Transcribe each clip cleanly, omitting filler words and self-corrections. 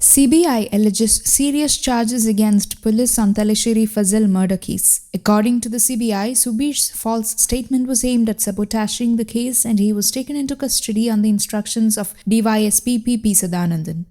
CBI alleges serious charges against police on Talasheri Fazal murder case. According to the CBI, Subish's false statement was aimed at sabotaging the case and he was taken into custody on the instructions of DYSP P.P. Sadanandan.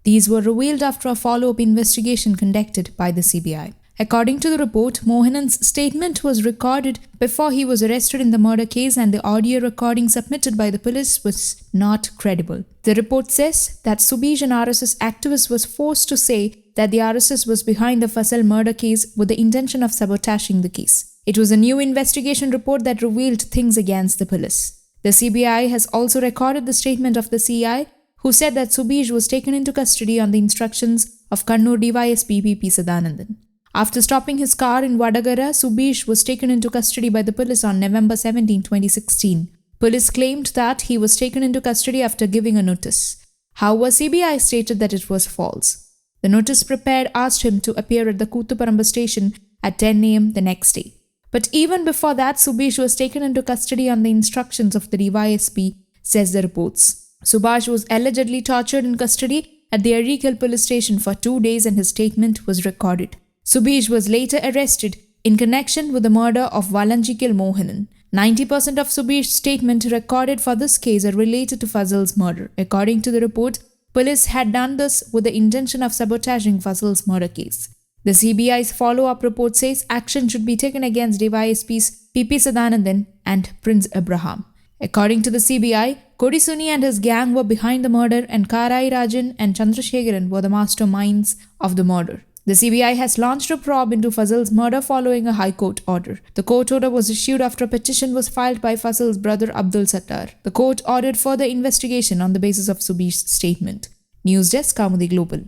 These were revealed after a follow-up investigation conducted by the CBI. According to the report, Mohanan's statement was recorded before he was arrested in the murder case and the audio recording submitted by the police was not credible. The report says that Subish, an RSS activist, was forced to say that the RSS was behind the Fazal murder case with the intention of sabotaging the case. It was a new investigation report that revealed things against the police. The CBI has also recorded the statement of the CI, who said that Subish was taken into custody on the instructions of Kannur DYSP P.P. Sadanandan. After stopping his car in Vadagara, Subish was taken into custody by the police on November 17, 2016. Police claimed that he was taken into custody after giving a notice. However, CBI stated that it was false. The notice prepared asked him to appear at the Kuthuparamba station at 10 a.m. the next day. But even before that, Subish was taken into custody on the instructions of the DYSP, says the reports. Subhash was allegedly tortured in custody at the Arikal police station for 2 days and his statement was recorded. Subish was later arrested in connection with the murder of Valanjikil Mohanan. 90% of Subish's statement recorded for this case are related to Fazal's murder. According to the report, police had done this with the intention of sabotaging Fazal's murder case. The CBI's follow-up report says action should be taken against DYSPs P.P. Sadanandan and Prince Abraham. According to the CBI, Kodisuni and his gang were behind the murder and Karai Rajan and Chandrasekharan were the masterminds of the murder. The CBI has launched a probe into Fazal's murder following a High Court order. The court order was issued after a petition was filed by Fazal's brother Abdul Sattar. The court ordered further investigation on the basis of Subish's statement. News Desk, Kaumudy Global.